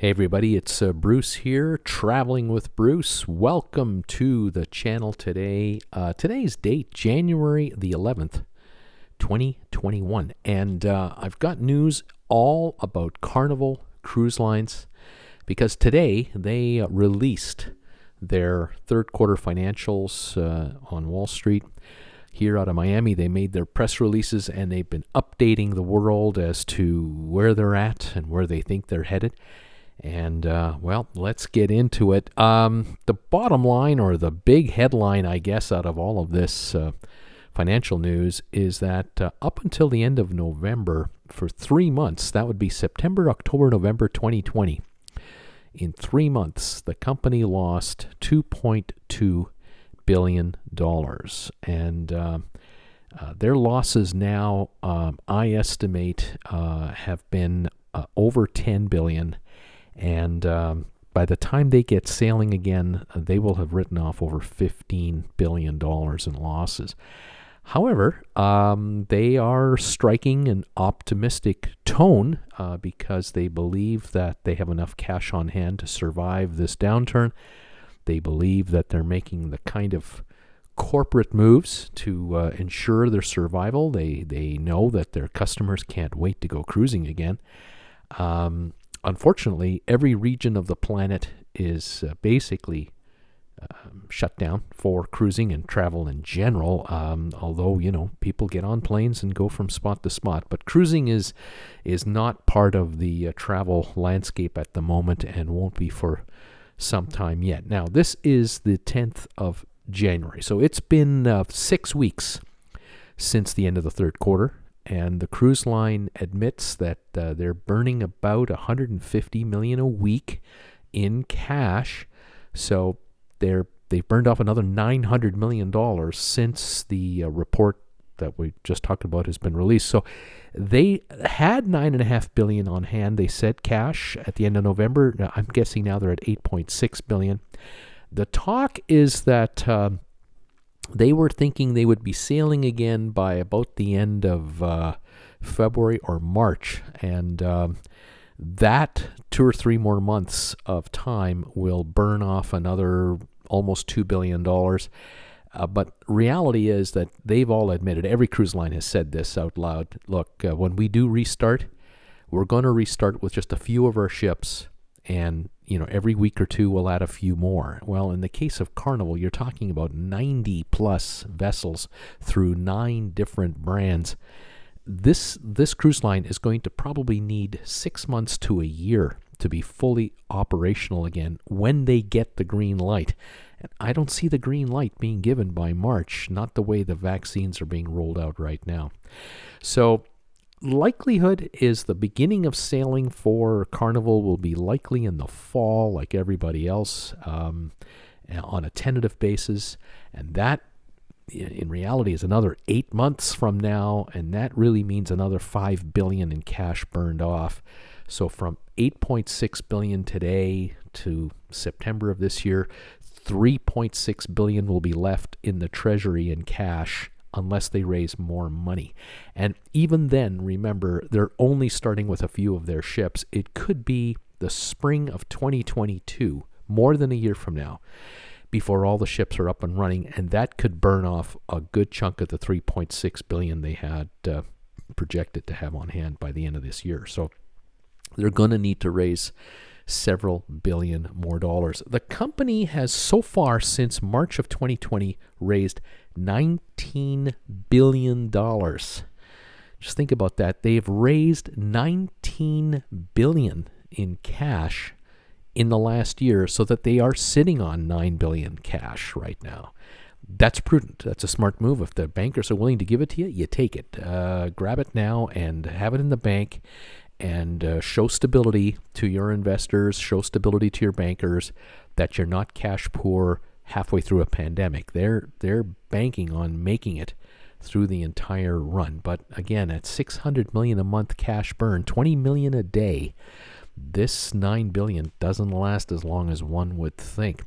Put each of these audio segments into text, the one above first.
Hey everybody, it's Bruce here, traveling with Bruce. Welcome to the channel today. Today's date, January the 11th, 2021. And I've got news all about Carnival Cruise Lines because today they released their third quarter financials on Wall Street. Here out of Miami, they made their press releases and they've been updating the world as to where they're at and where they think they're headed. And, well, let's get into it. The bottom line, or the big headline, I guess, out of all of this financial news is that up until the end of November, for 3 months, that would be September, October, November 2020, in 3 months, the company lost $2.2 billion. And their losses now, I estimate, have been over $10 billion. And by the time they get sailing again, they will have written off over $15 billion in losses. However, they are striking an optimistic tone because they believe that they have enough cash on hand to survive this downturn. They believe that they're making the kind of corporate moves to ensure their survival. They know that their customers can't wait to go cruising again. Unfortunately, every region of the planet is basically shut down for cruising and travel in general, although, people get on planes and go from spot to spot. But cruising is not part of the travel landscape at the moment and won't be for some time yet. Now, this is the 10th of January, so it's been 6 weeks since the end of the third quarter. And the cruise line admits that they're burning about $150 million a week in cash. So they've burned off another $900 million since the report that we just talked about has been released. So they had $9.5 billion on hand, they said, cash at the end of November. Now, I'm guessing now they're at $8.6 billion. The talk is that they were thinking they would be sailing again by about the end of February or March. And that 2 or 3 more months of time will burn off another almost $2 billion. But reality is that they've all admitted, every cruise line has said this out loud. Look, when we do restart, we're going to restart with just a few of our ships. And every week or two we'll add a few more. Well, in the case of Carnival, you're talking about 90 plus vessels through 9 different brands. This cruise line is going to probably need 6 months to a year to be fully operational again when they get the green light. And I don't see the green light being given by March, not the way the vaccines are being rolled out right now. So likelihood is the beginning of sailing for Carnival will be likely in the fall, like everybody else, on a tentative basis. And that, in reality, is another 8 months from now, and that really means another $5 billion in cash burned off. So from $8.6 billion today to September of this year, $3.6 billion will be left in the treasury in cash unless they raise more money. And even then, remember, they're only starting with a few of their ships. It could be the spring of 2022, more than a year from now, before all the ships are up and running, and that could burn off a good chunk of the $3.6 billion they had projected to have on hand by the end of this year. So they're going to need to raise several billion more dollars. The company has so far since March of 2020 raised $19 billion. Just think about that. They've raised $19 billion in cash in the last year so that they are sitting on $9 billion cash right now. That's prudent. That's a smart move. If the bankers are willing to give it to you, you take it. Grab it now and have it in the bank and show stability to your investors, show stability to your bankers that you're not cash poor halfway through a pandemic. They're banking on making it through the entire run. But again, at $600 million a month cash burn, $20 million a day, this $9 billion doesn't last as long as one would think.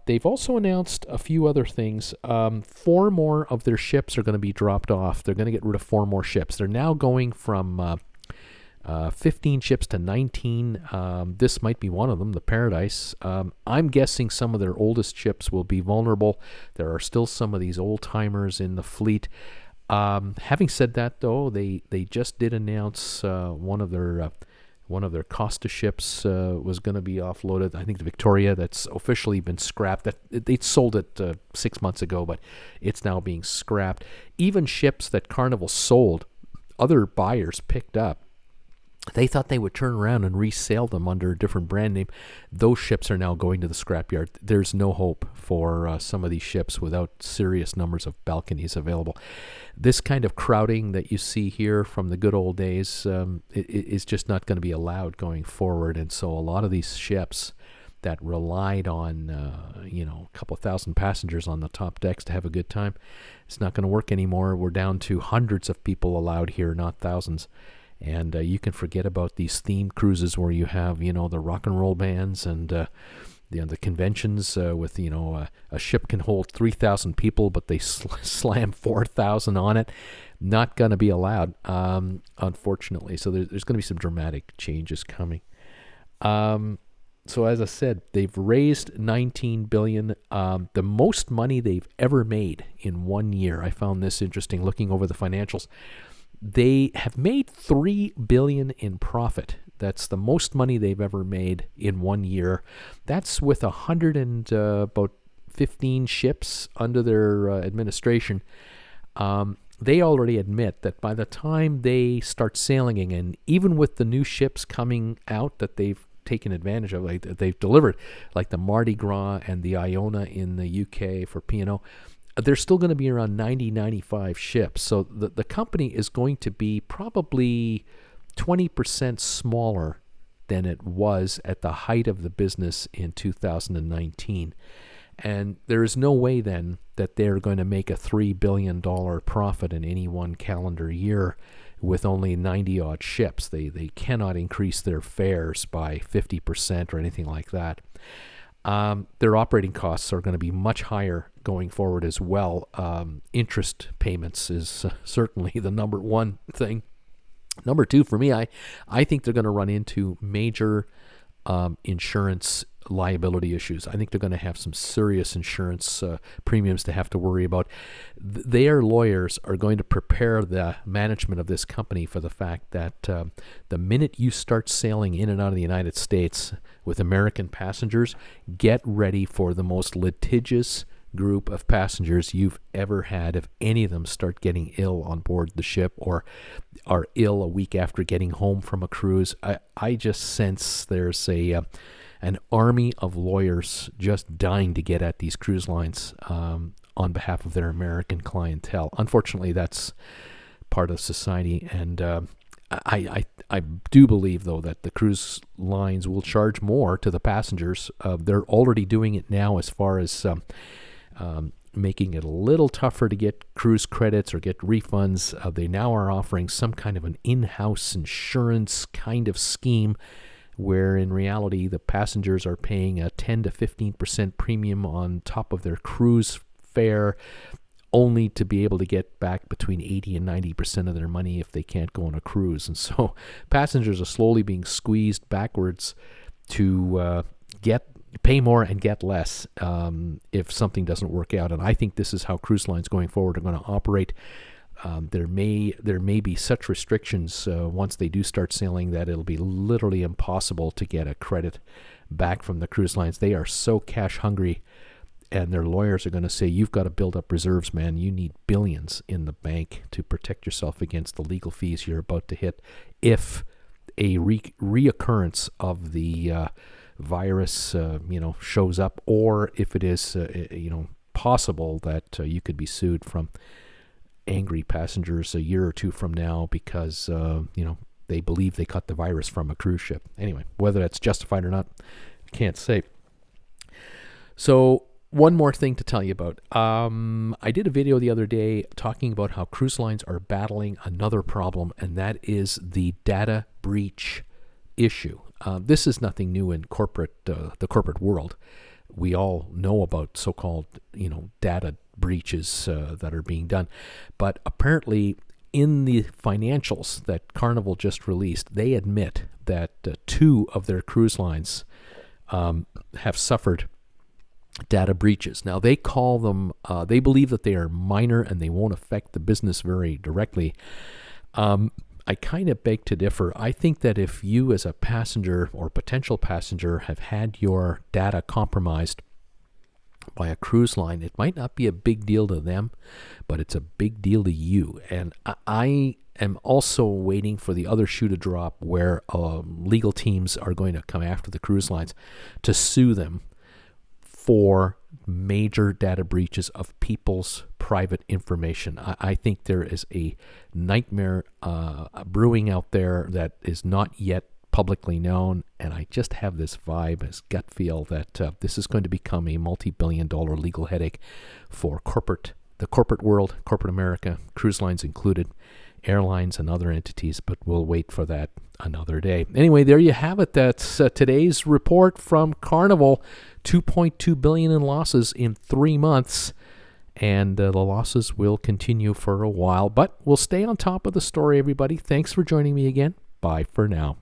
They've also announced a few other things. 4 more of their ships are going to be dropped off. They're going to get rid of 4 more ships. They're now going from 15 ships to 19. This might be one of them, the Paradise. I'm guessing some of their oldest ships will be vulnerable. There are still some of these old-timers in the fleet. Having said that, though, they just did announce one of their Costa ships was going to be offloaded. I think the Victoria, that's officially been scrapped. They sold it 6 months ago, but it's now being scrapped. Even ships that Carnival sold, other buyers picked up. They thought they would turn around and resell them under a different brand name. Those ships are now going to the scrapyard. There's no hope for some of these ships without serious numbers of balconies available. This kind of crowding that you see here from the good old days is just not going to be allowed going forward. And so a lot of these ships that relied on a couple of thousand passengers on the top decks to have a good time, it's not going to work anymore. We're down to hundreds of people allowed here, not thousands. And you can forget about these themed cruises where you have, the rock and roll bands and the conventions with, a ship can hold 3,000 people, but they slam 4,000 on it. Not going to be allowed, unfortunately. So there's going to be some dramatic changes coming. So as I said, they've raised $19 billion, the most money they've ever made in 1 year. I found this interesting looking over the financials. They have made $3 billion in profit. That's the most money they've ever made in 1 year. That's with about 15 ships under their administration. They already admit that by the time they start sailing again, even with the new ships coming out that they've taken advantage of, like they've delivered, like the Mardi Gras and the Iona in the UK for P&O, there's still going to be around 95 ships. So the company is going to be probably 20% smaller than it was at the height of the business in 2019. And there is no way then that they're going to make a $3 billion profit in any one calendar year with only 90-odd ships. They cannot increase their fares by 50% or anything like that. Their operating costs are going to be much higher going forward as well. Interest payments is certainly the number one thing. Number two, for me, I think they're going to run into major insurance liability issues. I think they're going to have some serious insurance premiums to have to worry about. Their lawyers are going to prepare the management of this company for the fact that the minute you start sailing in and out of the United States with American passengers, get ready for the most litigious group of passengers you've ever had. If any of them start getting ill on board the ship or are ill a week after getting home from a cruise, I just sense there's an army of lawyers just dying to get at these cruise lines on behalf of their American clientele. Unfortunately, that's part of society, and I do believe, though, that the cruise lines will charge more to the passengers. They're already doing it now as far as making it a little tougher to get cruise credits or get refunds. They now are offering some kind of an in-house insurance kind of scheme where in reality the passengers are paying a 10 to 15% premium on top of their cruise fare, only to be able to get back between 80 and 90% of their money if they can't go on a cruise. And so passengers are slowly being squeezed backwards to pay more and get less if something doesn't work out. And I think this is how cruise lines going forward are going to operate. There may be such restrictions once they do start sailing that it'll be literally impossible to get a credit back from the cruise lines. They are so cash hungry, and their lawyers are going to say, you've got to build up reserves, man. You need billions in the bank to protect yourself against the legal fees you're about to hit if a reoccurrence of the virus shows up, or if it is possible that you could be sued from angry passengers a year or two from now because they believe they caught the virus from a cruise ship. Anyway, whether that's justified or not, I can't say. So one more thing to tell you about. I did a video the other day talking about how cruise lines are battling another problem, and that is the data breach issue. This is nothing new in the corporate world. We all know about so-called data breaches that are being done, but apparently in the financials that Carnival just released, they admit that 2 of their cruise lines have suffered data breaches. Now, they call them, they believe that they are minor and they won't affect the business very directly. I kind of beg to differ. I think that if you as a passenger or potential passenger have had your data compromised by a cruise line, it might not be a big deal to them, but it's a big deal to you. And I am also waiting for the other shoe to drop where legal teams are going to come after the cruise lines to sue them for major data breaches of people's private information. I think there is a nightmare brewing out there that is not yet publicly known, and I just have this vibe, this gut feel that this is going to become a multi-billion-dollar legal headache for the corporate world, corporate America, cruise lines included, airlines and other entities, but we'll wait for that another day. Anyway, there you have it. That's today's report from Carnival. $2.2 billion in losses in 3 months, and the losses will continue for a while, but we'll stay on top of the story, everybody. Thanks for joining me again. Bye for now.